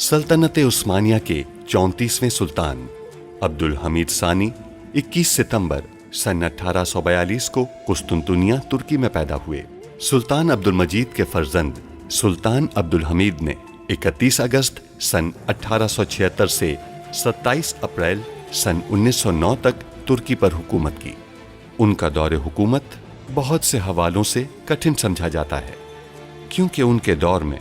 सल्तनत उस्मानिया के 34वें सुल्तान अब्दुल हमीद सानी 21 सितंबर सन 1842 को कुस्तुनतुनिया तुर्की में पैदा हुए। सुल्तान अब्दुल मजीद के फर्जंद सुल्तान अब्दुल हमीद ने 31 अगस्त सन 1876 से 27 अप्रैल सन 1909 तक तुर्की पर हुकूमत की। उनका दौरे हुकूमत बहुत से हवालों से कठिन समझा जाता है, क्योंकि उनके दौर में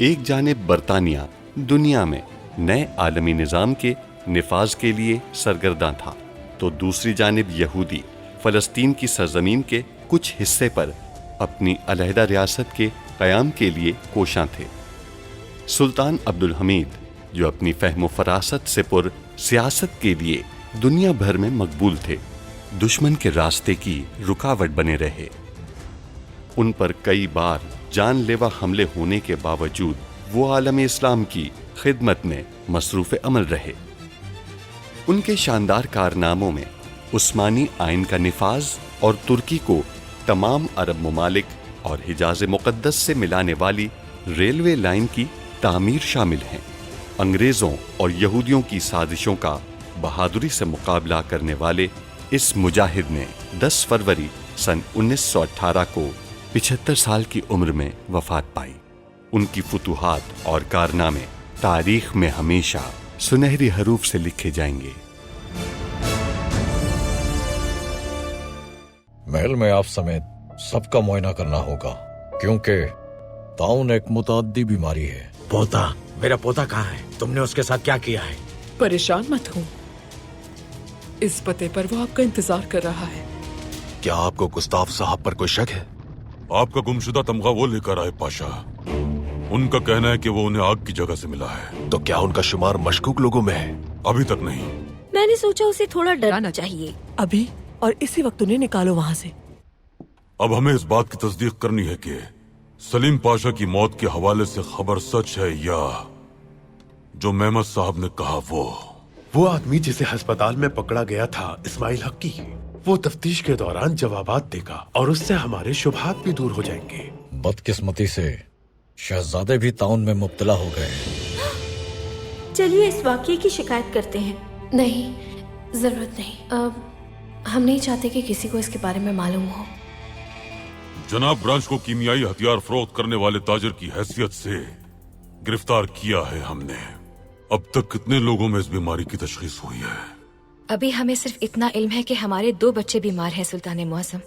एक जानिब बरतानिया दुनिया में नए आलमी निज़ाम के निफाज के लिए सरगर्दा था, तो दूसरी जानिब यहूदी फ़लस्तीन की सरजमीन के कुछ हिस्से पर अपनी अलहदा रियासत के क़याम के लिए कोशां थे। सुल्तान अब्दुल हमीद, जो अपनी फ़हम फ़रासत से पुर सियासत के लिए दुनिया भर में मकबूल थे, दुश्मन के रास्ते की रुकावट बने रहे। उन पर कई बार जानलेवा हमले होने के बावजूद वो आलम इस्लाम की खिदमत में मसरूफ़ अमल रहे। उनके शानदार कारनामों में उस्मानी आइन का निफाज और तुर्की को तमाम अरब ममालिक और हिजाज मुक़द्दस से मिलाने वाली रेलवे लाइन की तामीर शामिल हैं। अंग्रेज़ों और यहूदियों की साजिशों का बहादुरी से मुकाबला करने वाले इस मुजाहिद ने 10 फरवरी सन 1918 को 75 साल की उम्र में वफात पाई। उनकी फुतूहात और कारनामे तारीख में हमेशा सुनहरी हरूफ से लिखे जाएंगे। महल में आप समेत सबका मुआयना करना होगा, क्योंकि ताउन एक मुताद्दी बीमारी है। पोता, मेरा पोता कहाँ है? तुमने उसके साथ क्या किया है? परेशान मत हो, इस पते पर वो आपका इंतजार कर रहा है। क्या आपको गुस्ताफ साहब पर कोई शक है? आपका गुमशुदा तमगा वो लेकर आए पाशा। उनका कहना है कि वो उन्हें आग की जगह से मिला है। तो क्या उनका शुमार मशकूक लोगों में है? अभी तक नहीं। मैंने सोचा उसे थोड़ा डराना चाहिए। अभी और इसी वक्त उन्हें निकालो वहाँ से। अब हमें इस बात की तस्दीक करनी है कि सलीम पाशा की मौत के हवाले से खबर सच है या जो मेहमद साहब ने कहा वो आदमी जिसे अस्पताल में पकड़ा गया था इस्माइल हक्की, वो तफ्तीश के दौरान जवाबात देगा और उससे हमारे शुबहात भी दूर हो जाएंगे। बदकिस्मती से शहजादे भी ताउन में मुब्तला हो गए। चलिए इस वाक़ये की शिकायत करते हैं। नहीं, जरूरत नहीं। हम नहीं चाहते कि किसी को इसके बारे में मालूम हो। जनाब ब्रांच को कीमियाई हथियार फरोख्त करने वाले ताजर की हैसियत से गिरफ्तार किया है हमने। अब तक कितने लोगों में इस बीमारी की तशखीस हुई है? अभी हमें सिर्फ इतना इल्म है कि हमारे 2 बच्चे बीमार हैं सुल्तान मुअज़्ज़म,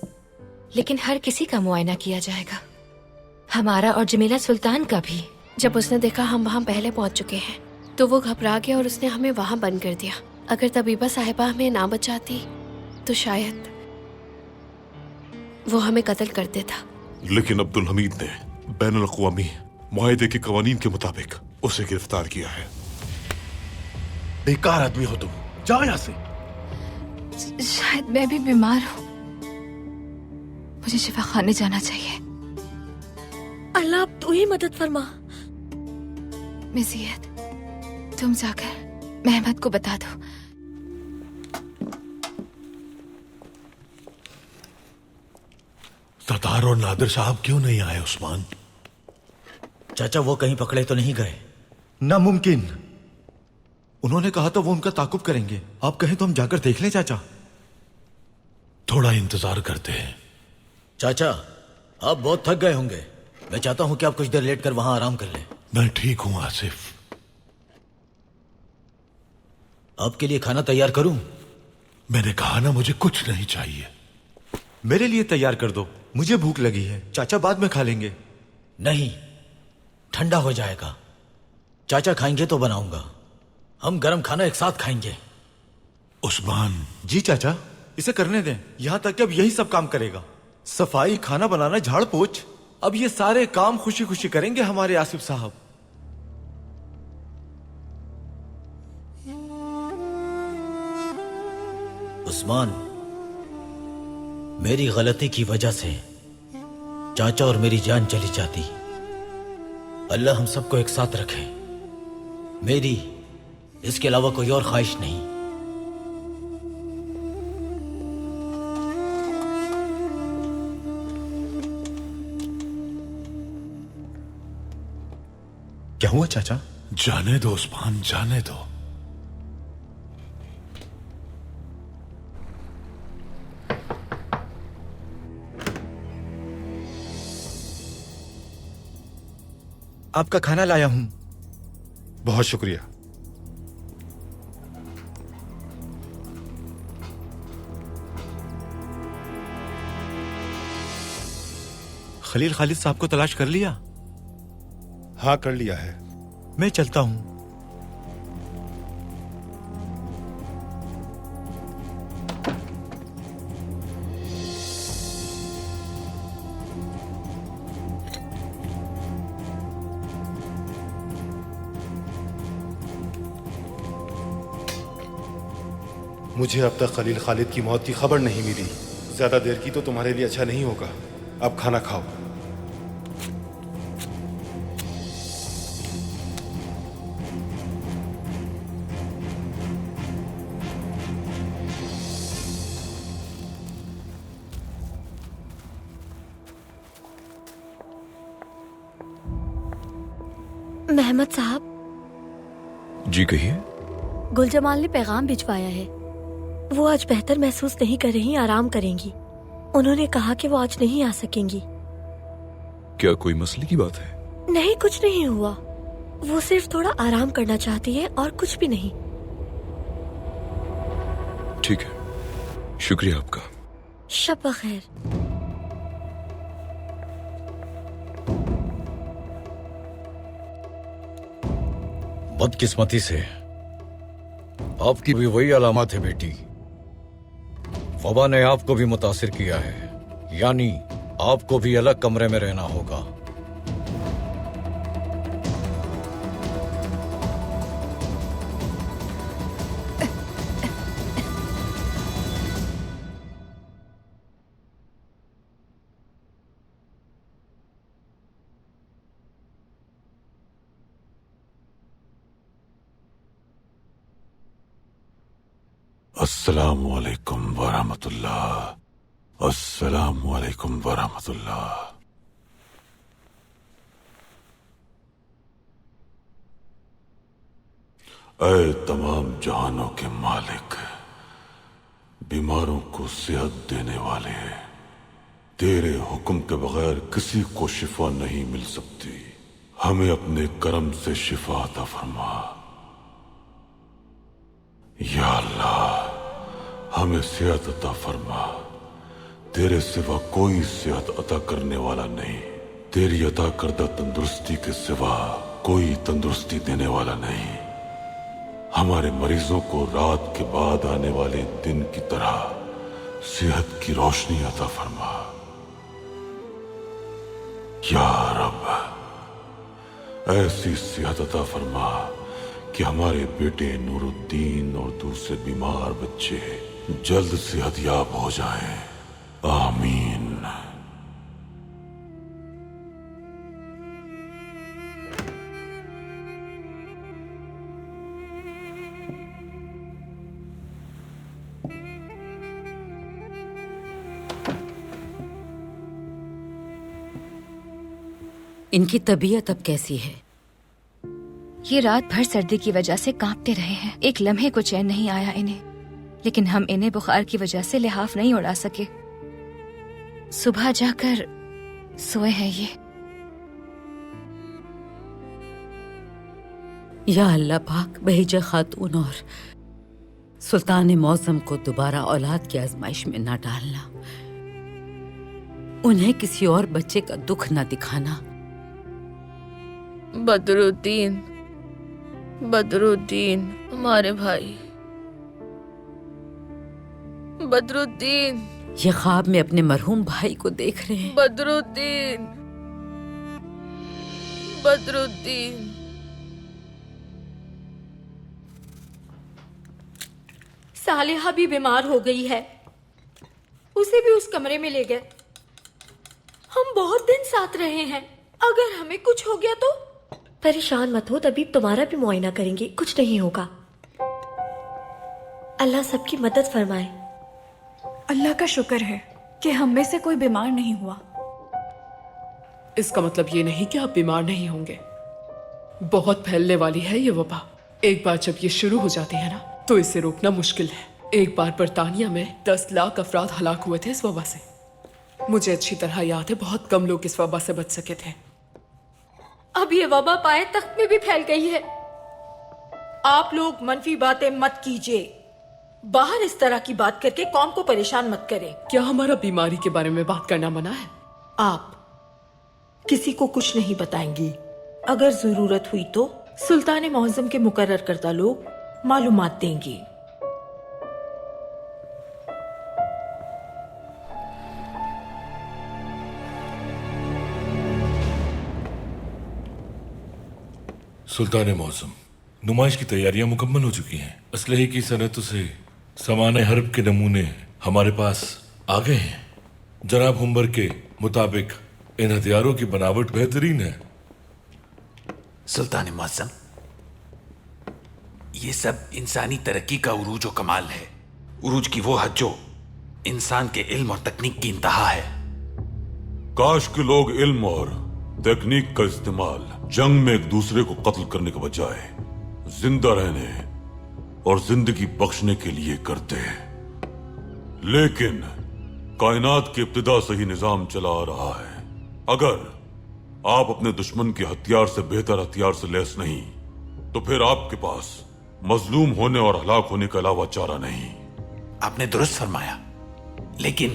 लेकिन हर किसी का मुआयना किया जाएगा, हमारा और जमीला सुल्तान का भी। जब उसने देखा हम वहाँ पहले पहुँच चुके हैं तो वो घबरा गया और उसने हमें वहाँ बंद कर दिया। अगर तबीबा साहिबा हमें ना बचाती तो शायद वो हमें कत्ल कर देता। लेकिन अब्दुल हमीद ने बैनुल अक़वामी मुआहिदे के कवानीन के मुताबिक उसे गिरफ्तार किया है। बेकार आदमी हो तुम, जाओ यहाँ से। शायद मैं भी बीमार हूँ, मुझे शिफा खाने जाना चाहिए। अल्लाह तू ही मदद फरमा। मिज़ियत, तुम जाकर मेहमद को बता दो। सतार और नादिर साहब क्यों नहीं आए उस्मान? चाचा वो कहीं पकड़े तो नहीं गए? नामुमकिन। उन्होंने कहा तो वो उनका ताकुब करेंगे। आप कहें तो हम जाकर देख लें चाचा। थोड़ा इंतजार करते हैं। चाचा आप बहुत थक गए होंगे, मैं चाहता हूं कि आप कुछ देर लेट कर वहां आराम कर लें। मैं ठीक हूं आसिफ। आपके लिए खाना तैयार करूं? मैंने कहा ना मुझे कुछ नहीं चाहिए। मेरे लिए तैयार कर दो, मुझे भूख लगी है। चाचा बाद में खा लेंगे। नहीं, ठंडा हो जाएगा। चाचा खाएंगे तो बनाऊंगा, हम गरम खाना एक साथ खाएंगे। उस्मान। जी चाचा, इसे करने दें। यहां तक कि अब यही सब काम करेगा, सफाई, खाना बनाना, झाड़ पोछ। अब ये सारे काम खुशी खुशी करेंगे हमारे आसिफ साहब। उस्मान, मेरी गलती की वजह से चाचा और मेरी जान चली जाती। अल्लाह हम सबको एक साथ रखे। मेरी इसके अलावा कोई और ख्वाहिश नहीं। क्या हुआ चाचा? जाने दो उस्मान, जाने दो। आपका खाना लाया हूं। बहुत शुक्रिया। खलील खालिद साहब को तलाश कर लिया? हाँ, कर लिया है। मैं चलता हूं। मुझे अब तक खलील खालिद की मौत की खबर नहीं मिली। ज्यादा देर की तो तुम्हारे लिए अच्छा नहीं होगा। अब खाना खाओ। मेहमद साहब, जी कहिए। गुल जमाल ने पैगाम भिजवाया है। वो आज बेहतर महसूस नहीं कर रही, आराम करेंगी। उन्होंने कहा कि वो आज नहीं आ सकेंगी। क्या कोई मसले की बात है? नहीं, कुछ नहीं हुआ। वो सिर्फ थोड़ा आराम करना चाहती है और कुछ भी नहीं। ठीक है, शुक्रिया आपका। शब बखैर। बदकिस्मती से आपकी भी वही अलामत है बेटी। वबा ने आपको भी मुतासिर किया है, यानी आपको भी अलग कमरे में रहना होगा। अस्सलामु अलैकुम वरहमतुल्लाह। अस्सलामु अलैकुम वरहमतुल्लाह। ऐ तमाम जहानों के मालिक, बीमारों को सेहत देने वाले, तेरे हुक्म के बगैर किसी को शिफा नहीं मिल सकती। हमें अपने करम से शिफा अता फरमा। या अल्लाह, हमें सेहत अता फरमा। तेरे सिवा कोई सेहत अता करने वाला नहीं। तेरी अता करदा तंदुरुस्ती के सिवा कोई तंदुरुस्ती देने वाला नहीं। हमारे मरीजों को रात के बाद आने वाले दिन की तरह सेहत की रोशनी अता फरमा। या रब, ऐसी सेहत अता फरमा कि हमारे बेटे नूरुद्दीन और दूसरे बीमार बच्चे जल्द सेहतयाब हो जाएं। आमीन। इनकी तबीयत अब कैसी है? ये रात भर सर्दी की वजह से कांपते रहे हैं। एक लम्हे को चैन नहीं आया इन्हें, लेकिन हम इन्हें बुखार की वजह से लिहाफ नहीं उड़ा सके। सुबह जाकर सोए हैं ये। या अल्लाह पाक, बहिजा खातून और सुल्तान मौसम को दोबारा औलाद की आजमाइश में न डालना। उन्हें किसी और बच्चे का दुख न दिखाना। बदरुद्दीन, बदरुद्दीन हमारे भाई। बदरुद्दीन, ये ख्वाब में अपने मरहूम भाई को देख रहे हैं। बदरुद्दीन, बदरुद्दीन। सालिहा भी बीमार हो गई है, उसे भी उस कमरे में ले गए। हम बहुत दिन साथ रहे हैं, अगर हमें कुछ हो गया तो? परेशान मत हो, तबीब तुम्हारा भी मुआयना करेंगे, कुछ नहीं होगा। अल्लाह सबकी मदद फरमाए। अल्लाह का शुक्र है कि हम में से कोई बीमार नहीं हुआ। इसका मतलब ये नहीं कि आप बीमार नहीं होंगे। बहुत फैलने वाली है ये वबा। एक बार जब ये शुरू हो जाती है ना तो इसे रोकना मुश्किल है। एक बार बर्तानिया में 10 लाख अफराद हलाक हुए थे इस वबा से। मुझे अच्छी तरह याद है बहुत कम लोग इस वबा से बच सके थे। अब ये वबा पाए तख्त में भी फैल गई है। आप लोग मनफी बातें मत कीजिए। बाहर इस तरह की बात करके कौम को परेशान मत करें। क्या हमारा बीमारी के बारे में बात करना मना है? आप किसी को कुछ नहीं बताएंगी। अगर जरूरत हुई तो सुल्तान मौज़म के मुकर्रर करदा लोग मालूमात देंगे। सुल्तान मौसम, नुमाइश की तैयारियां मुकम्मल हो चुकी हैं। असलहे की सनतों से सामान हर्ब के नमूने हमारे पास आ गए हैं। जनाब हुम्बर के मुताबिक इन हथियारों की बनावट बेहतरीन है। सुल्तान मौसम, ये सब इंसानी तरक्की का उरूज व कमाल है। उरूज की वो हद जो इंसान के इल्म और तकनीक की इंतहा है। काश के लोग इल्म और तकनीक का इस्तेमाल जंग में एक दूसरे को कत्ल करने के बजाय जिंदा रहने और जिंदगी बख्शने के लिए करते हैं। लेकिन कायनात की इब्तिदा से ही निजाम चला आ रहा है। अगर आप अपने दुश्मन के हथियार से बेहतर हथियार से लैस नहीं तो फिर आपके पास मजलूम होने और हलाक होने के अलावा चारा नहीं। आपने दुरुस्त फरमाया, लेकिन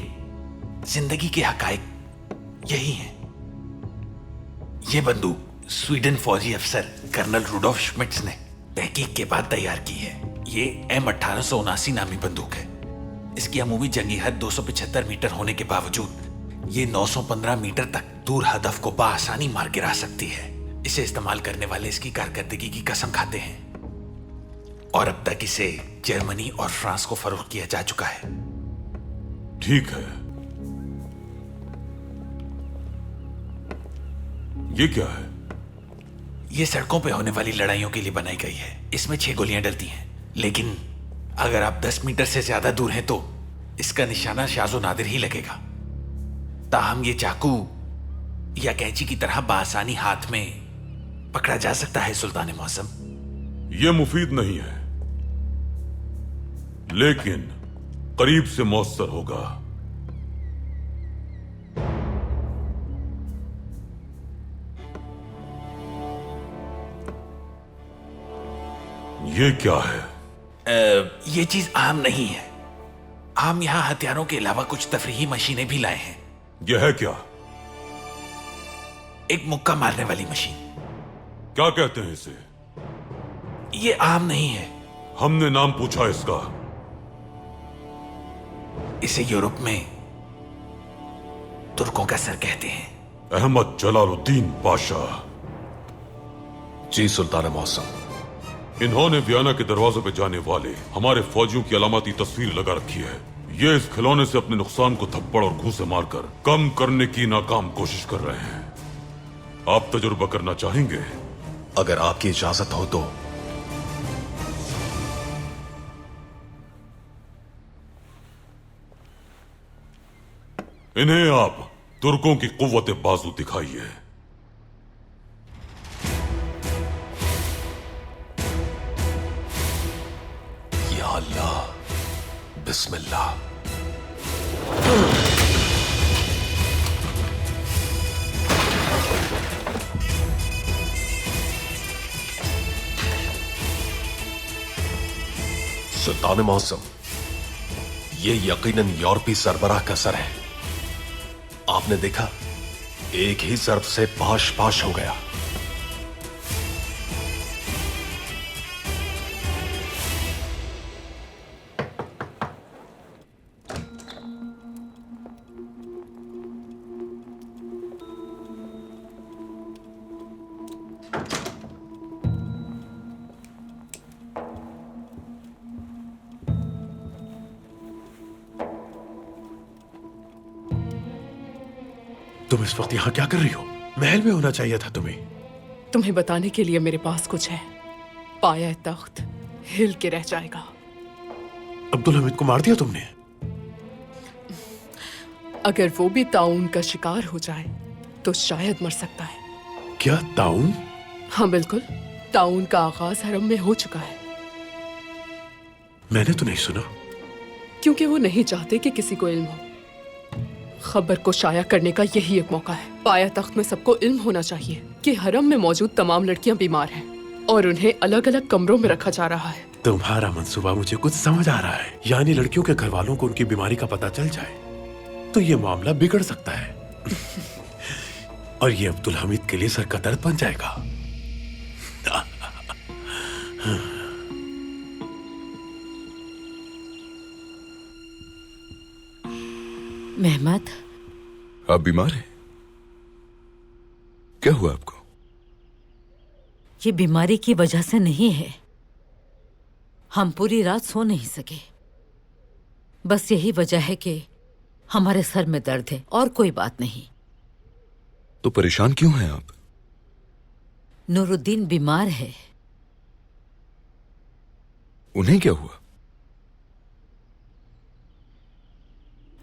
जिंदगी के हकायक यही हैं। ये बंदूक स्वीडन फौजी अफसर कर्नल रुडोल्फ श्मिट्स ने तहकीक के बाद तैयार की है। ये M1879 नामी बंदूक है। इसकी अमूमी जंगी हद 275 मीटर होने के बावजूद ये 915 मीटर तक दूर हदफ को बआसानी मार गिरा सकती है। इसे इस्तेमाल करने वाले इसकी कारकर्दगी की कसम खाते हैं और अब तक इसे जर्मनी और फ्रांस को फरोख्त किया जा चुका है। ठीक है, ये क्या है? ये सड़कों पे होने वाली लड़ाइयों के लिए बनाई गई है। इसमें 6 गोलियां डलती हैं, लेकिन अगर आप 10 मीटर से ज्यादा दूर हैं तो इसका निशाना शाज़ो नादिर ही लगेगा। ताहम ये चाकू या कैंची की तरह बासानी हाथ में पकड़ा जा सकता है। सुल्तान मौसम, ये मुफीद नहीं है, लेकिन करीब से मौसर होगा। ये क्या है? ये चीज आम नहीं है। हम यहां हथियारों के अलावा कुछ तफरीही मशीनें भी लाए हैं। यह है क्या? एक मुक्का मारने वाली मशीन। क्या कहते हैं इसे? ये आम नहीं है। हमने नाम पूछा इसका। इसे यूरोप में तुर्कों का सर कहते हैं। अहमद जलालुद्दीन पाशा। जी सुल्तान मौसम। इन्होंने वियना के दरवाजों पे जाने वाले हमारे फौजियों की अलामती तस्वीर लगा रखी है। ये इस खिलौने से अपने नुकसान को थप्पड़ और घूंसे मारकर कम करने की नाकाम कोशिश कर रहे हैं। आप तजुर्बा करना चाहेंगे? अगर आपकी इजाजत हो तो। इन्हें आप तुर्कों की कुव्वत बाजू दिखाइए। या अल्लाह, बिस्मिल्लाह। सुल्तान मौसम, ये यकीनन यूरोपी सरबराह का सर है। आपने देखा, एक ही ज़र्ब से पाश पाश हो गया। तुम इस वक्त यहाँ क्या कर रही हो? महल में होना चाहिए था तुम्हें। तुम्हें बताने के लिए मेरे पास कुछ है। पाया तख्त हिल के रह जाएगा। अब्दुल हमीद को मार दिया तुमने? अगर वो भी ताउन का शिकार हो जाए तो शायद मर सकता है। क्या ताउन? हाँ बिल्कुल, ताउन का आगाज हरम में हो चुका है। मैंने तो नहीं सुना। क्योंकि वो नहीं चाहते कि किसी को इल्म हो। खबर को शाया करने का यही एक मौका है। पाया तख्त में सबको इल्म होना चाहिए कि हरम में मौजूद तमाम लड़कियां बीमार हैं और उन्हें अलग अलग कमरों में रखा जा रहा है। तुम्हारा मंसूबा मुझे कुछ समझ आ रहा है। यानी लड़कियों के घर वालों को उनकी बीमारी का पता चल जाए तो ये मामला बिगड़ सकता है और ये अब्दुल हमीद के लिए सर का दर्द बन जाएगा। मेहमद, आप बीमार हैं? क्या हुआ आपको? ये बीमारी की वजह से नहीं है। हम पूरी रात सो नहीं सके। बस यही वजह है कि हमारे सर में दर्द है और कोई बात नहीं। तो परेशान क्यों हैं आप? नूरुद्दीन बीमार है। उन्हें क्या हुआ?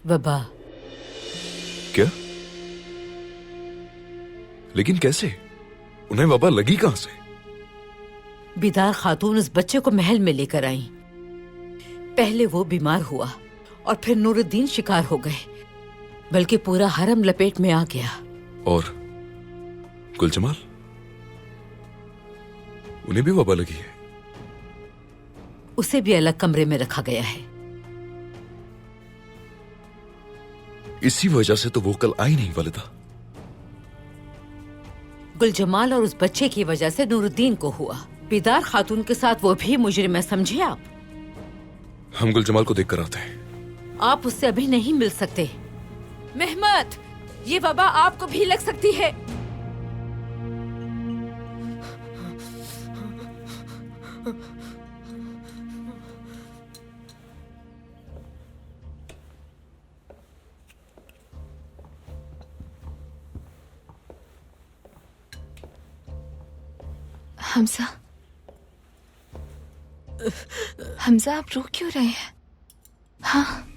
वबा। क्या? लेकिन कैसे? उन्हें वबा लगी कहां से? बिदार खातून उस बच्चे को महल में लेकर आई। पहले वो बीमार हुआ और फिर नूरुद्दीन शिकार हो गए, बल्कि पूरा हरम लपेट में आ गया। और गुलजमाल, उन्हें भी वबा लगी है? उसे भी अलग कमरे में रखा गया है। इसी वजह से तो वो कल आई नहीं वालिदा। गुलजमाल और उस बच्चे की वजह से नूरुद्दीन को हुआ। बिदार खातून के साथ वो भी मुजरिम है, समझे आप? हम गुलजमाल को देखकर आते हैं। आप उससे अभी नहीं मिल सकते। मेहमद, ये वबा आपको भी लग सकती है। हमजा, हमजा, आप रो क्यों रहे हैं? हाँ,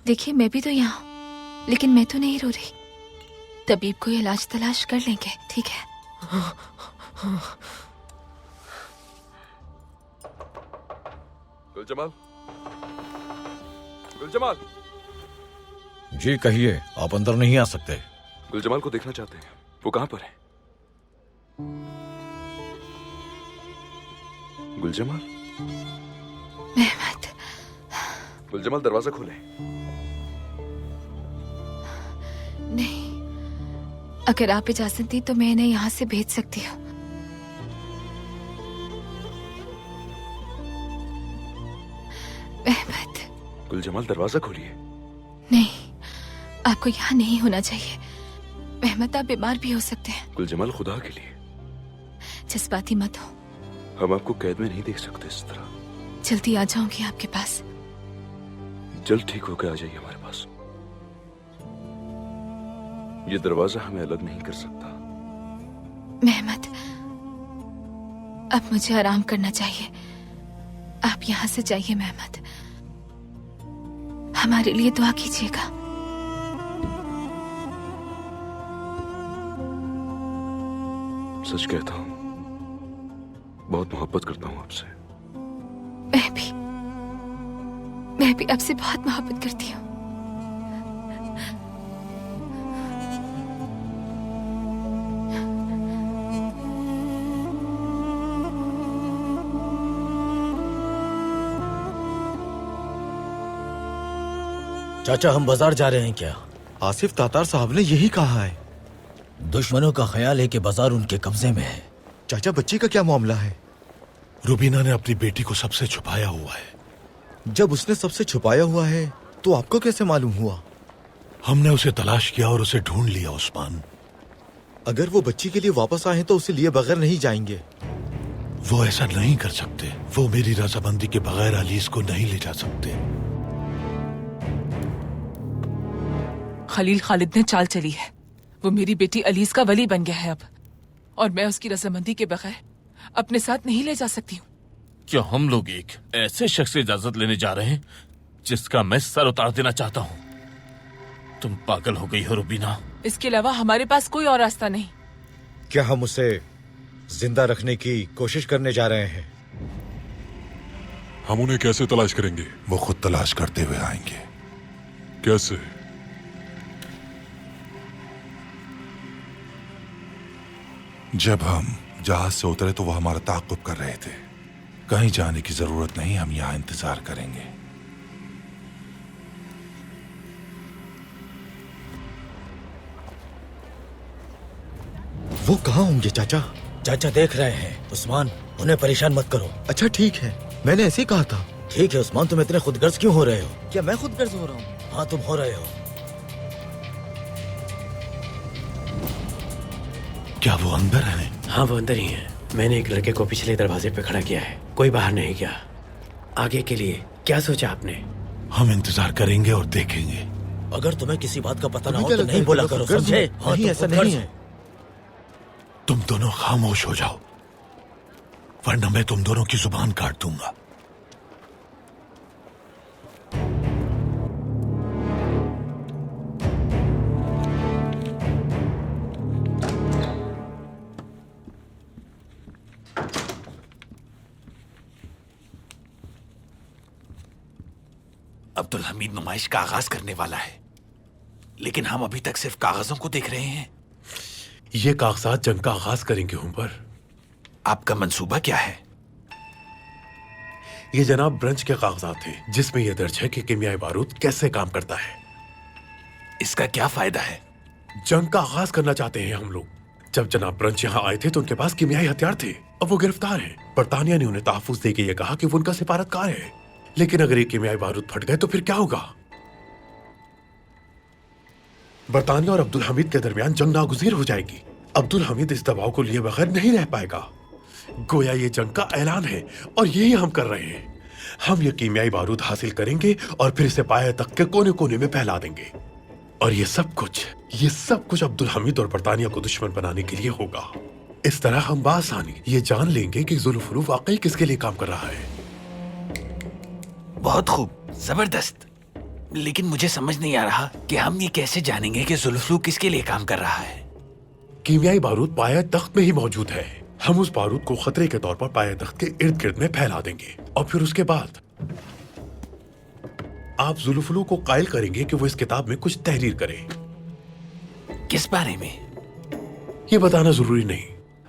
देखिए मैं भी तो यहाँ हूं, लेकिन मैं तो नहीं रो रही। तबीब को इलाज तलाश कर लेंगे, ठीक है? गुलजमाल, गुलजमाल। जी कहिए, आप अंदर नहीं आ सकते। गुलजमाल को देखना चाहते हैं। वो कहां पर है? गुलजमाल। मेहमद। गुलजमाल, दरवाजा खोले। नहीं, अगर आप इजाजत दी तो मैं इन्हें यहाँ से भेज सकती हूँ। मेहमद। गुलजमाल, दरवाजा खोलिए। नहीं, आपको यहाँ नहीं होना चाहिए। मेहमद, आप बीमार भी हो सकते हैं। गुलजमाल, खुदा के लिए जज्बाती मत हो। हम आपको कैद में नहीं देख सकते इस तरह। जल्दी आ जाऊंगी आपके पास। जल्द ठीक होकर आ जाइए हमारे पास। ये दरवाजा हमें अलग नहीं कर सकता। मेहमद, अब मुझे आराम करना चाहिए। आप यहाँ से जाइए मेहमद। हमारे लिए दुआ कीजिएगा। सच कहता हूँ, बहुत मोहब्बत करता हूँ आपसे। मैं भी आपसे बहुत मोहब्बत करती हूँ। चाचा, हम बाजार जा रहे हैं क्या? आसिफ तातार साहब ने यही कहा है। दुश्मनों का ख्याल है कि बाजार उनके कब्जे में है। चाचा, बच्ची का क्या मामला है? रुबीना ने अपनी बेटी को सबसे छुपाया हुआ है। जब उसने सबसे छुपाया हुआ है तो आपको कैसे मालूम हुआ? हमने उसे तलाश किया और उसे ढूंढ लिया उस्मान। अगर वो बच्ची के लिए वापस आए तो उसे लिए बगैर नहीं जाएंगे। वो ऐसा नहीं कर सकते। वो मेरी रजामंदी के बगैर अलीस को नहीं ले जा सकते। खलील खालिद ने चाल चली है। वो मेरी बेटी अलीस का वली बन गया है अब, और मैं उसकी रजामंदी के बगैर अपने साथ नहीं ले जा सकती हूँ। क्या हम लोग एक ऐसे शख्स से इजाजत लेने जा रहे हैं जिसका मैं सर उतार देना चाहता हूँ? तुम पागल हो गई हो रुबीना। इसके अलावा हमारे पास कोई और रास्ता नहीं। क्या हम उसे जिंदा रखने की कोशिश करने जा रहे हैं? हम उन्हें कैसे तलाश करेंगे? वो खुद तलाश करते हुए आएंगे। कैसे? जब हम जहाज से उतरे तो वो हमारा ताक़ुब कर रहे थे। कहीं जाने की जरूरत नहीं, हम यहां इंतजार करेंगे। वो कहाँ होंगे चाचा? चाचा देख रहे हैं। उस्मान, उन्हें परेशान मत करो। अच्छा ठीक है, मैंने ऐसे ही कहा था। ठीक है उस्मान, तुम इतने खुदगर्ज क्यों हो रहे हो? क्या मैं खुदगर्ज हो रहा हूँ? हाँ तुम हो रहे हो। क्या वो अंदर है? हाँ वो अंदर ही है। मैंने एक लड़के को पिछले दरवाजे पे खड़ा किया है, कोई बाहर नहीं गया। आगे के लिए क्या सोचा आपने? हम इंतजार करेंगे और देखेंगे। अगर तुम्हें किसी बात का पता ना हो तो नहीं बोला करो, समझे? हाँ, नहीं, ऐसा नहीं है। तुम दोनों खामोश हो जाओ, वरना मैं तुम दोनों की जुबान काट दूंगा। अब्दुल हमीद नुमाइश का आगाज करने वाला है, लेकिन हम अभी तक सिर्फ कागजों को देख रहे हैं। ये कागजात जंग का आगाज करेंगे उमर। आपका मंसूबा क्या है? ये जनाब ब्रंच के कागजात थे, जिसमें यह दर्ज है कि कीमियाई बारूद कैसे काम करता है। इसका क्या फायदा है? जंग का आगाज करना चाहते हैं हम लोग। जब जनाब ब्रंच यहाँ आए थे तो उनके पास कीमियाई हथियार थे। अब वो गिरफ्तार हैं। बरतानिया ने उन्हें तहफ्फुज़ देके ये कहा कि वो उनका सिफारतकार है। लेकिन अगर ये कीमियाई बारूद फट गए तो फिर क्या होगा? बरतानिया और अब्दुल हमीद के दरमियान जंग नागुज़ीर हो जाएगी। अब्दुल हमीद इस दबाव को लिए बगैर नहीं रह पाएगा। गोया ये जंग का ऐलान है और यही हम कर रहे हैं। हम ये कीमियाई बारूद हासिल करेंगे और फिर इसे पाए तक के कोने कोने में फैला देंगे। और ये सब कुछ अब्दुल हमीद और बरतानिया को दुश्मन बनाने के लिए होगा। इस तरह हम बासानी ये जान लेंगे कि जुल्फुलू वाकई किसके लिए काम कर रहा है। बहुत खूब, जबरदस्त। लेकिन मुझे समझ नहीं आ रहा कि हम ये कैसे जानेंगे कि जुल्फुलू किसके लिए काम कर रहा है। कीमियाई बारूद पाया तख्त में ही मौजूद है। हम उस बारूद को खतरे के तौर पर पाया तख्त के इर्द गिर्द में फैला देंगे और फिर उसके बाद आप जुल्फुलू को कायल करेंगे कि वो इस किताब में कुछ तहरीर करे। किस बारे में? ये बताना जरूरी नहीं,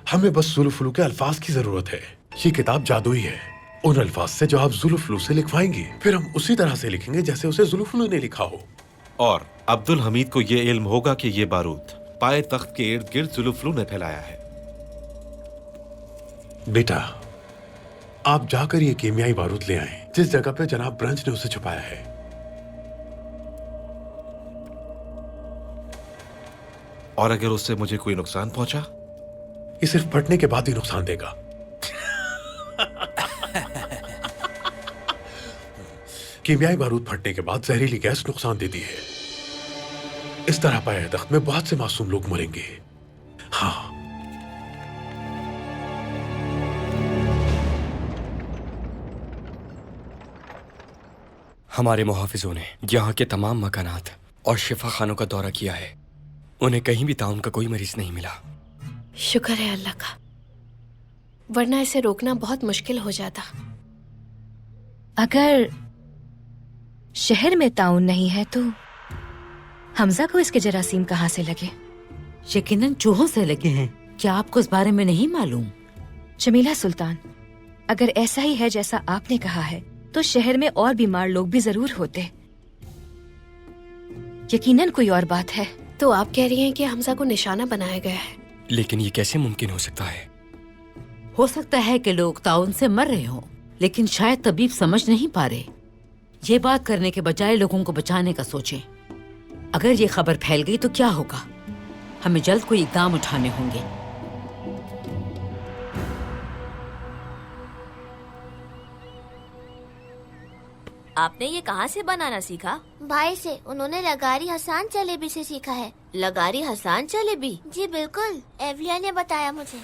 हमें बस जुल्फुलू के अल्फाज की जरूरत है। ये किताब जादुई है। उन अल्फाज से जो आप जुल्फुलू से लिखवाएंगे, फिर हम उसी तरह से लिखेंगे जैसे उसे जुल्फुलू ने लिखा हो। और अब्दुल हमीद को ये इल्म होगा कि ये बारूद पाए तख्त के इर्द गिर्द जुल्फुलू ने फैलाया है। बेटा, आप जाकर ये कीमियाई बारूद ले आए जिस जगह पे जनाब ब्रंच ने उसे छुपाया है। और अगर उससे मुझे कोई नुकसान पहुंचा? ये सिर्फ फटने के बाद ही नुकसान देगा। कीमियाई बारूद फटने के बाद जहरीली गैस नुकसान देती है। इस तरह पाया तख्त में बहुत से मासूम लोग मरेंगे। हाँ, हमारे मुहाफिजों ने यहाँ के तमाम मकानात और शिफा खानों का दौरा किया है। उन्हें कहीं भी ताउन का कोई मरीज नहीं मिला। शुक्र है अल्लाह का, वरना इसे रोकना बहुत मुश्किल हो जाता। अगर शहर में ताउन नहीं है तो हमजा को इसके जरासीम कहाँ से लगे? यकीनन चूहों से लगे हैं। क्या आपको इस बारे में नहीं मालूम? जमीला सुल्तान, अगर ऐसा ही है जैसा आपने कहा है तो शहर में और बीमार लोग भी जरूर होते। यकीनन कोई और बात है। तो आप कह रही हैं कि हमजा को निशाना बनाया गया है? लेकिन ये कैसे मुमकिन हो सकता है? हो सकता है कि लोग ताउन से मर रहे हों, लेकिन शायद तबीब समझ नहीं पा रहे। ये बात करने के बजाय लोगों को बचाने का सोचें। अगर ये खबर फैल गई तो क्या होगा? हमें जल्द कोई इकदाम उठाने होंगे। आपने ये कहाँ से बनाना सीखा? भाई से। उन्होंने लगारी हसान जलेबी से सीखा है। लगारी हसान जलेबी? जी बिल्कुल, एवलिया ने बताया मुझे।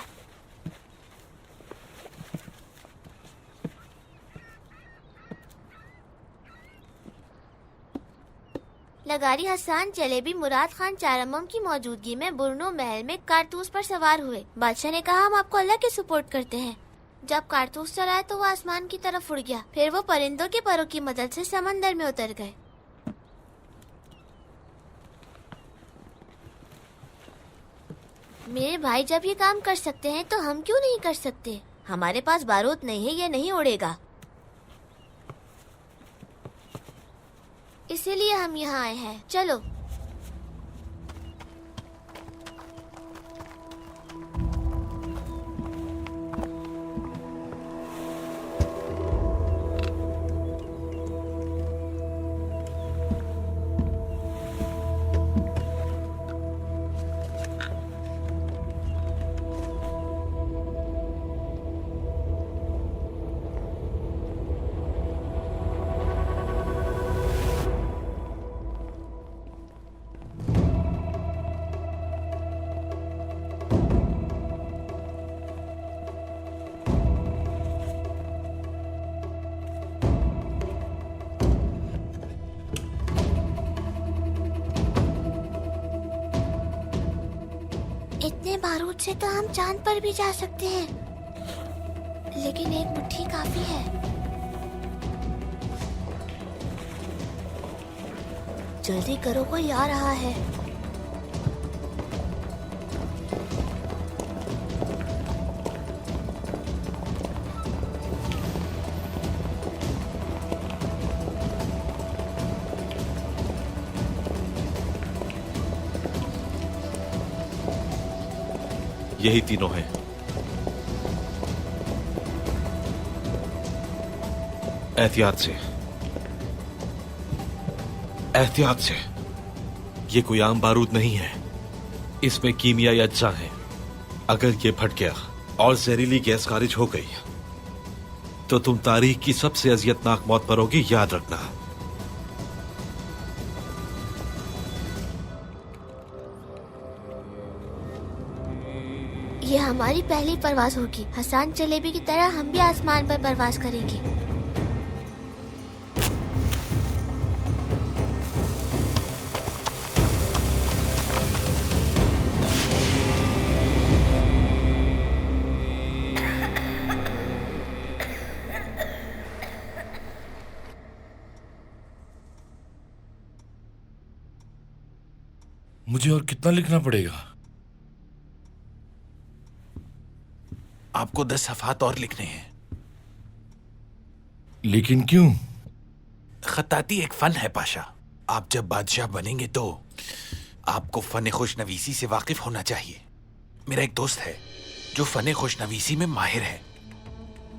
लगारी हसन चलेबी मुराद खान चारमम की मौजूदगी में बुरनो महल में कारतूस पर सवार हुए। बादशाह ने कहा, हम आपको अल्लाह के सुपुर्द करते हैं। जब कारतूस चलाए तो वो आसमान की तरफ उड़ गया। फिर वो परिंदों के परों की मदद से समंदर में उतर गए। मेरे भाई जब ये काम कर सकते हैं तो हम क्यों नहीं कर सकते? हमारे पास बारूद नहीं है, ये नहीं उड़ेगा। इसीलिए हम यहाँ आए हैं। चलो। इतने बारूद से तो हम चांद पर भी जा सकते हैं, लेकिन एक मुट्ठी काफी है। जल्दी करो, कोई आ रहा है। यही तीनों हैं। एहतियात से, एहतियात से। ये कोई आम बारूद नहीं है, इसमें कीमियाई अज्जा है। अगर ये फट गया और जहरीली गैस खारिज हो गई तो तुम तारीख की सबसे अजियतनाक मौत मरोगी, याद रखना। ये हमारी पहली परवाज होगी। हसन जलेबी की तरह हम भी आसमान पर परवाज करेंगे। मुझे और कितना लिखना पड़ेगा? आपको 10 सफ़हात और लिखने हैं। लेकिन क्यों? खत्ताती एक फन है पाशा। आप जब बादशाह बनेंगे तो आपको फन खुशनवीसी से वाकिफ होना चाहिए। मेरा एक दोस्त है जो फन खुशनवीसी में माहिर है।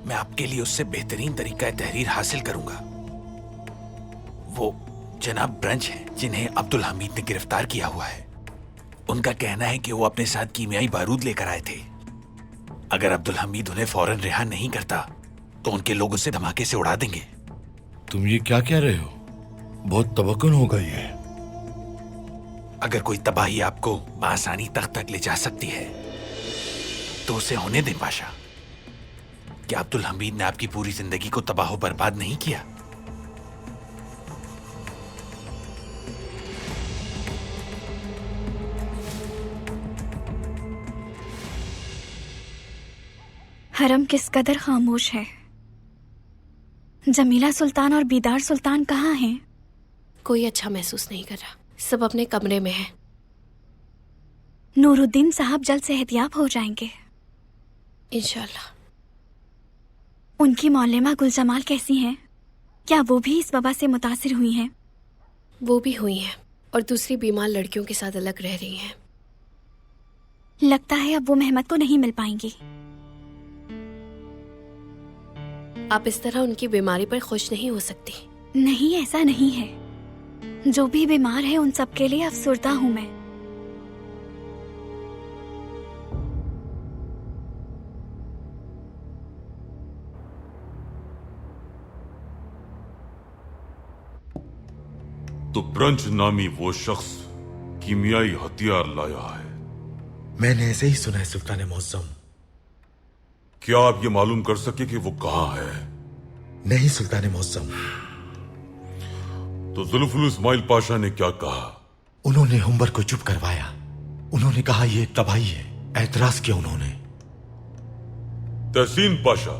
मैं आपके लिए उससे बेहतरीन तरीका तहरीर हासिल करूंगा। वो जनाब ब्रंच हैं जिन्हें अब्दुल हमीद ने गिरफ्तार किया हुआ है। उनका कहना है कि वो अपने साथ कीमियाई बारूद लेकर आए थे। अगर अब्दुल हमीद उन्हें फौरन रिहा नहीं करता तो उनके लोग उसे धमाके से उड़ा देंगे। तुम ये क्या कह रहे हो? बहुत तबक्कुन हो गई है। अगर कोई तबाही आपको आसानी तक ले जा सकती है तो उसे होने दें पाशा। क्या अब्दुल हमीद ने आपकी पूरी जिंदगी को तबाह बर्बाद नहीं किया? हरम किस कदर खामोश है। जमीला सुल्तान और बीदार सुल्तान कहाँ हैं? कोई अच्छा महसूस नहीं कर रहा, सब अपने कमरे में हैं। नूरुद्दीन साहब जल्द सेहतियाब हो जाएंगे इंशाल्लाह। उनकी मौलेमा गुलजमाल कैसी हैं? क्या वो भी इस वबा से मुतासिर हुई हैं? वो भी हुई हैं और दूसरी बीमार लड़कियों के साथ अलग रह रही हैं। लगता है अब वो महमद को नहीं मिल पाएंगी। आप इस तरह उनकी बीमारी पर खुश नहीं हो सकती। नहीं, ऐसा नहीं है। जो भी बीमार है उन सब के लिए अफसुर्दा हूं मैं। तो ब्रंच नामी वो शख्स कीमियाई हथियार लाया है। मैंने ऐसे ही सुना है सुल्तान मुअज्जम। क्या आप ये मालूम कर सके कि वो कहाँ है? नहीं सुल्तान मुअज्जम। तो जुल्फुल इस्माइल पाशा ने क्या कहा? उन्होंने हुम्बर को चुप करवाया। उन्होंने कहा यह एक तबाही है। ऐतराज किया उन्होंने। तहसीन पाशा,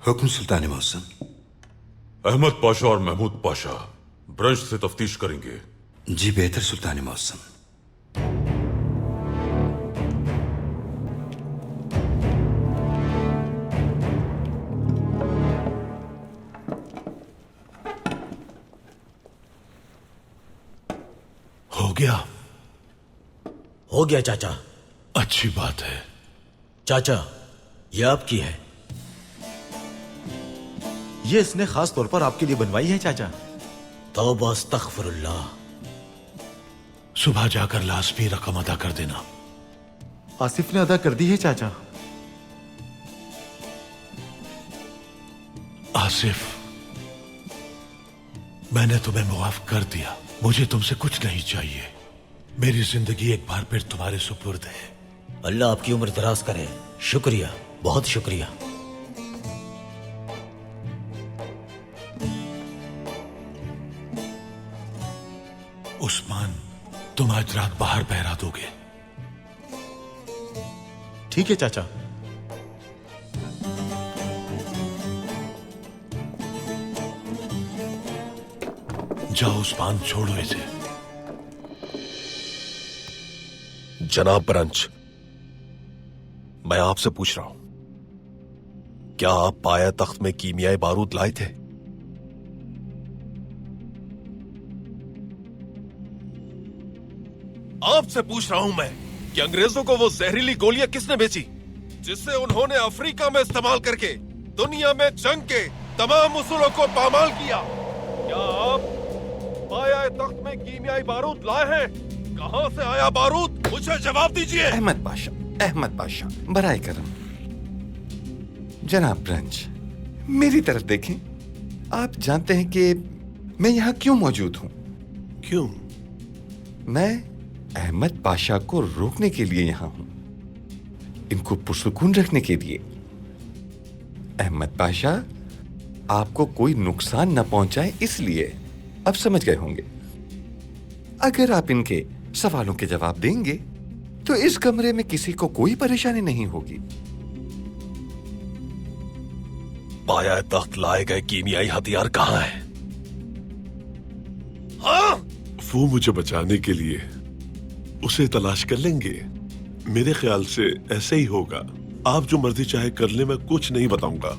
हुक्म सुल्तान मौसम। अहमद पाशा और महमूद पाशा ब्रंच से तफ्तीश करेंगे। जी बेहतर सुल्तान मौसम। हो गया चाचा। अच्छी बात है। चाचा, यह आपकी है। ये इसने खास तौर पर आपके लिए बनवाई है चाचा। तौबा अस्तगफिरुल्लाह। सुबह जाकर लाजमी रकम अदा कर देना। आसिफ ने अदा कर दी है चाचा। आसिफ, मैंने तुम्हें मुआफ कर दिया। मुझे तुमसे कुछ नहीं चाहिए। मेरी जिंदगी एक बार फिर तुम्हारे सुपुर्द है। अल्लाह आपकी उम्र दराज करे। शुक्रिया, बहुत शुक्रिया। उस्मान, तुम आज रात बाहर पहरा दोगे? ठीक है चाचा। जाओ उस्मान, छोड़ो इसे। जनाब ब्रंच, मैं आपसे पूछ रहा हूं, क्या आप पाया तख्त में कीमियाई बारूद लाए थे? आपसे पूछ रहा हूं मैं कि अंग्रेजों को वो जहरीली गोलियां किसने बेची जिससे उन्होंने अफ्रीका में इस्तेमाल करके दुनिया में जंग के तमाम उसूलों को पामाल किया? क्या आप पाया तख्त में कीमियाई बारूद लाए हैं? कहां से आया बारूद? मुझे जवाब दीजिए। अहमद पाशा, बराए करम। जनाब ब्रंच, मेरी तरफ देखें। आप जानते हैं कि मैं यहाँ क्यों मौजूद हूँ? क्यों? मैं अहमद पाशा को रोकने के लिए यहाँ हूँ, इनको पुरसुकून रखने के लिए। अहमद पाशा आपको कोई नुकसान न पहुंचाए, इसलिए। अब समझ गए होंगे। अगर आप इनके सवालों के जवाब देंगे तो इस कमरे में किसी को कोई परेशानी नहीं होगी। पाया तख्त लाए गए कीमियाई हथियार कहाँ है? हाँ? वो मुझे बचाने के लिए उसे तलाश कर लेंगे। मेरे ख्याल से ऐसे ही होगा। आप जो मर्जी चाहे कर ले, मैं कुछ नहीं बताऊंगा।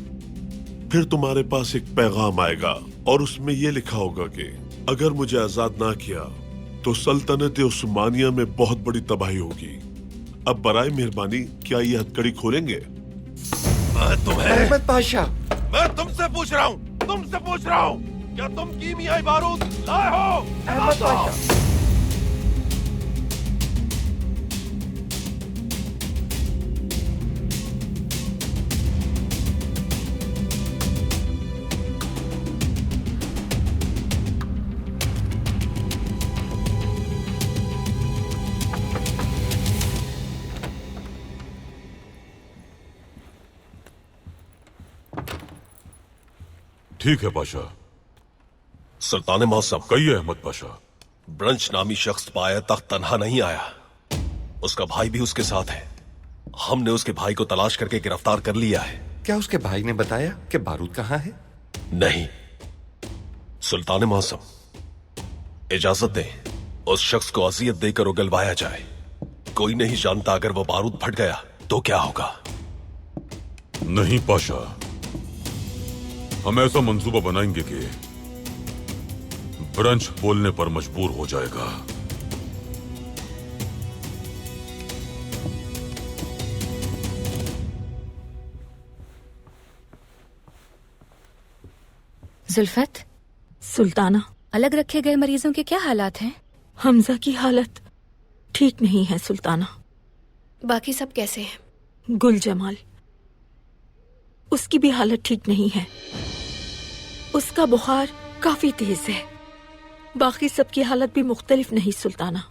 फिर तुम्हारे पास एक पैगाम आएगा और उसमें यह लिखा होगा कि अगर मुझे आजाद ना किया तो सल्तनत उस्मानिया में बहुत बड़ी तबाही होगी। अब बराए मेहरबानी क्या ये हथकड़ी खोलेंगे? अहमद पाशा, मैं तुमसे पूछ रहा हूँ, क्या तुम कीमियाई बारूद लाए हो? अहमद पाशा। ठीक है पाशा। सुल्तान मौसम, कहिए अहमद पाशा। ब्रंच नामी शख्स पाया तख्त तन्हा नहीं आया, उसका भाई भी उसके साथ है। हमने उसके भाई को तलाश करके गिरफ्तार कर लिया है। क्या उसके भाई ने बताया कि बारूद कहाँ है? नहीं। सुल्तान मौसम, इजाजत दें, उस शख्स को अजियत देकर उगलवाया जाए। कोई नहीं जानता अगर वो बारूद फट गया तो क्या होगा। नहीं पाशा, हम ऐसा मंसूबा बनाएंगे कि ब्रंच बोलने पर मजबूर हो जाएगा। जुल्फत, सुल्ताना, अलग रखे गए मरीजों के क्या हालात हैं? हमजा की हालत ठीक नहीं है सुल्ताना। बाकी सब कैसे हैं? गुल जमाल, उसकी भी हालत ठीक नहीं है। उसका बुखार काफी तेज है। बाकी सबकी हालत भी मुख्तलिफ नहीं सुल्ताना।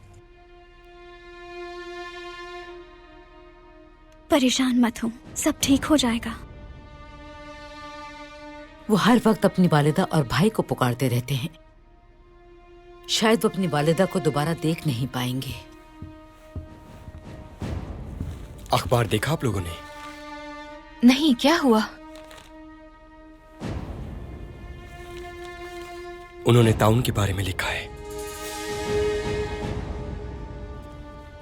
परेशान मत हो, सब ठीक हो जाएगा। वो हर वक्त अपनी वालिदा और भाई को पुकारते रहते हैं। शायद वो अपनी वालिदा को दोबारा देख नहीं पाएंगे। अखबार देखा आप लोगों ने? नहीं, क्या हुआ? उन्होंने ताउन के बारे में लिखा है।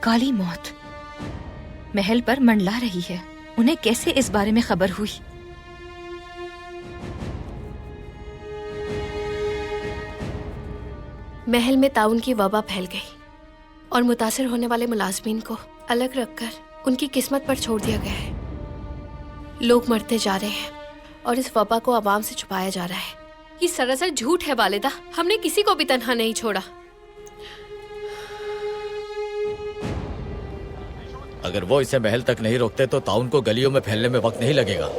काली मौत महल पर मंडला रही है। उन्हें कैसे इस बारे में खबर हुई? महल में ताउन की वबा फैल गई और मुतासिर होने वाले मुलाजमीन को अलग रखकर उनकी किस्मत पर छोड़ दिया गया है। लोग मरते जा रहे हैं और इस वबा को आवाम से छुपाया जा रहा है। ये सरासर झूठ है वालिदा, हमने किसी को भी तन्हा नहीं छोड़ा। अगर वो इसे महल तक नहीं रोकते तो ताउन को गलियों में फैलने में वक्त नहीं लगेगा।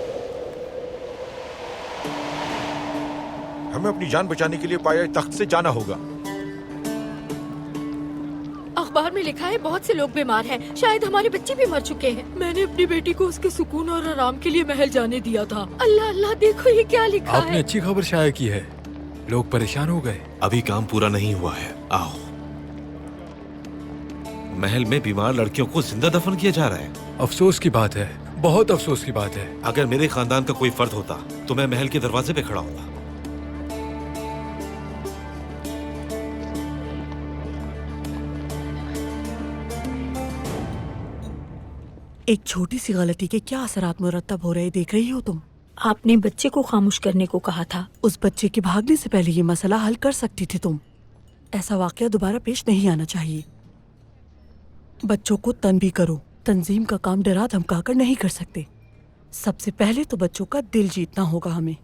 हमें अपनी जान बचाने के लिए पाया तख्त से जाना होगा। अखबार में लिखा है बहुत से लोग बीमार हैं। शायद हमारे बच्चे भी मर चुके हैं। मैंने अपनी बेटी को उसके सुकून और आराम के लिए महल जाने दिया था। अल्लाह अल्लाह, देखो ये क्या लिखा है। आपने अच्छी खबर शाया की है। लोग परेशान हो गए। अभी काम पूरा नहीं हुआ है। आओ। महल में बीमार लड़कियों को जिंदा दफन किया जा रहा है। अफसोस की बात है, बहुत अफसोस की बात है। अगर मेरे खानदान का कोई फर्द होता तो मैं महल के दरवाजे पे खड़ा होता। एक छोटी सी गलती के क्या असरात मुरतब हो रहे देख रही हो तुम। आपने बच्चे को खामोश करने को कहा था। उस बच्चे के भागने से पहले ये मसला हल कर सकती थी तुम। ऐसा वाकया दोबारा पेश नहीं आना चाहिए। बच्चों को तनबीह करो। तंजीम का काम डरा धमका कर नहीं कर सकते। सबसे पहले तो बच्चों का दिल जीतना होगा हमें।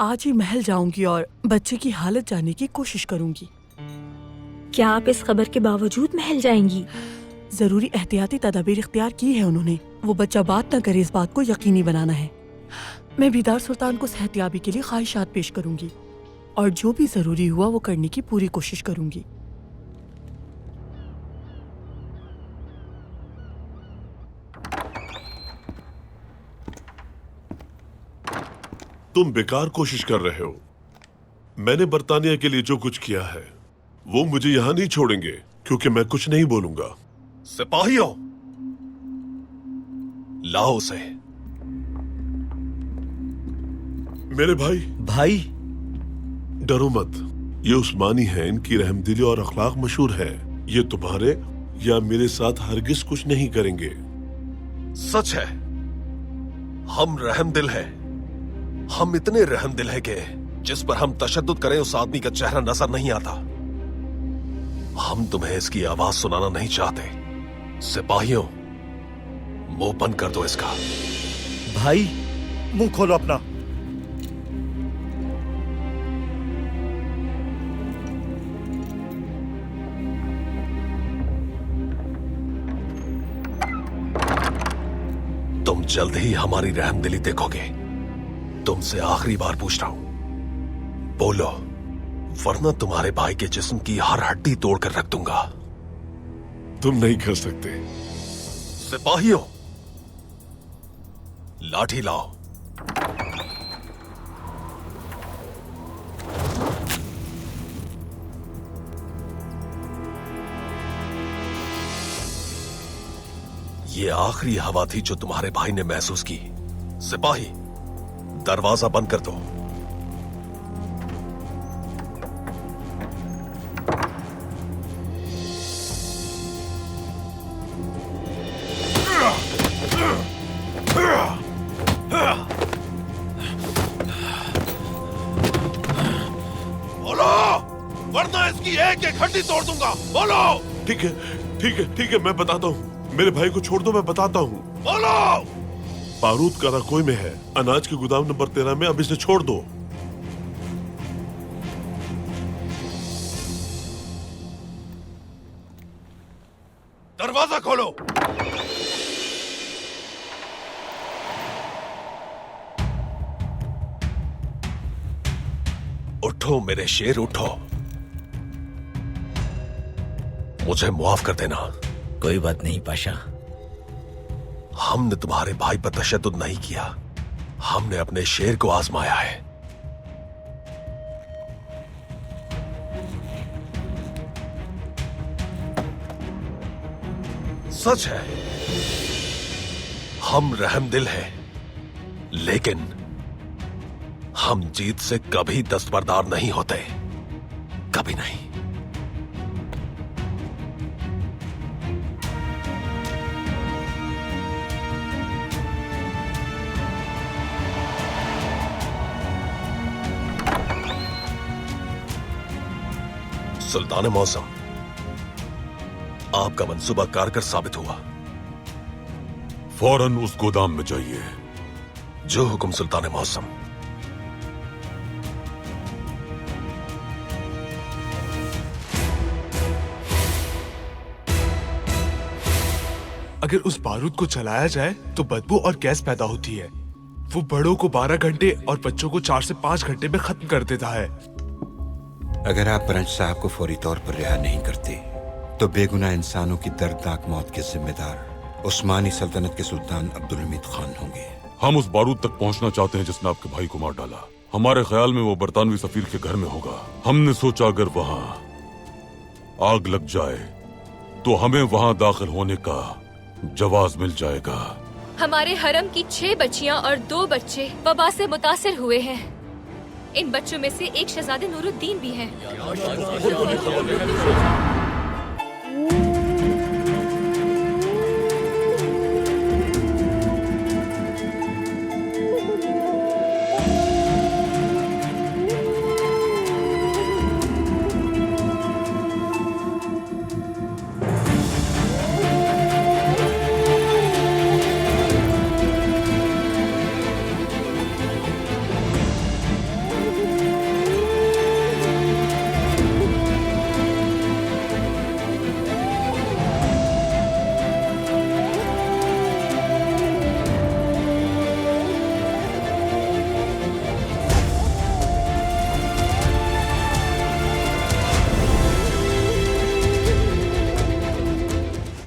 आज ही महल जाऊंगी और बच्चे की हालत जानने की कोशिश करूंगी। क्या आप इस खबर के बावजूद महल जाएंगी? जरूरी एहतियाती तदाबीर इख्तियार की है उन्होंने। वो बच्चा बात न करे, इस बात को यकीनी बनाना है। मैं बीदार सुल्तान को सेहतियाबी के लिए ख्वाहिशात पेश करूंगी और जो भी जरूरी हुआ वो करने की पूरी कोशिश करूंगी। तुम बेकार कोशिश कर रहे हो। मैंने बर्तानिया के लिए जो कुछ किया है वो मुझे यहाँ नहीं छोड़ेंगे, क्योंकि मैं कुछ नहीं बोलूंगा। सिपाहियों, लाओ उसे। मेरे भाई डरो मत। ये उस्मानी हैं, इनकी रहमदिली और अखलाक मशहूर है। ये तुम्हारे या मेरे साथ हरगिज कुछ नहीं करेंगे। सच है, हम रहमदिल हैं। हम इतने रहमदिल हैं कि जिस पर हम तशद्दुद करें उस आदमी का चेहरा नजर नहीं आता। हम तुम्हें इसकी आवाज सुनाना नहीं चाहते। सिपाहियों, मुंह बंद कर दो इसका। भाई, मुंह खोलो अपना। तुम जल्द ही हमारी रहमदिली देखोगे। तुमसे आखिरी बार पूछ रहा हूं, बोलो, वरना तुम्हारे भाई के जिस्म की हर हड्डी तोड़कर रख दूंगा। तुम नहीं कर सकते। सिपाहियों, लाठी लाओ। ये आखिरी हवा थी जो तुम्हारे भाई ने महसूस की। सिपाही, दरवाजा बंद कर दो। बोलो, वरना इसकी एक एक हड्डी तोड़ दूंगा। बोलो। ठीक है, ठीक है, ठीक है, मैं बताता हूँ। मेरे भाई को छोड़ दो, मैं बताता हूँ। बोलो। बारूद कराकोई में है, अनाज के गोदाम नंबर 13 में। अब इसे छोड़ दो। दरवाजा खोलो। उठो मेरे शेर, उठो। मुझे मुआफ कर देना। कोई बात नहीं पाशा, हमने तुम्हारे भाई पर तशद्दुद नहीं किया, हमने अपने शेर को आजमाया है। सच है, हम रहमदिल हैं, लेकिन हम जीत से कभी दस्तबरदार नहीं होते, कभी नहीं। सुल्तान मौसम, आपका मंसूबा कारगर साबित हुआ। फौरन उस गोदाम में जाइए। जो हुक्म सुल्तान मौसम। अगर उस बारूद को चलाया जाए तो बदबू और गैस पैदा होती है। वो बड़ों को 12 घंटे और बच्चों को 4 से 5 घंटे में खत्म कर देता है। अगर आप ब्रंच साहब को फौरी तौर पर रिहा नहीं करते तो बेगुनाह इंसानों की दर्दनाक मौत के जिम्मेदार उस्मानी सल्तनत के सुल्तान अब्दुल हमीद खान होंगे। हम उस बारूद तक पहुंचना चाहते हैं जिसने आपके भाई को मार डाला। हमारे ख्याल में वो बरतानवी सफीर के घर में होगा। हमने सोचा अगर वहां आग लग जाए तो हमें वहां दाखिल होने का जवाज मिल जाएगा। हमारे हरम की 6 बच्चियां और 2 बच्चे वबा से मुतासिर हुए हैं। इन बच्चों में से एक शहजादे नूरुद्दीन भी हैं।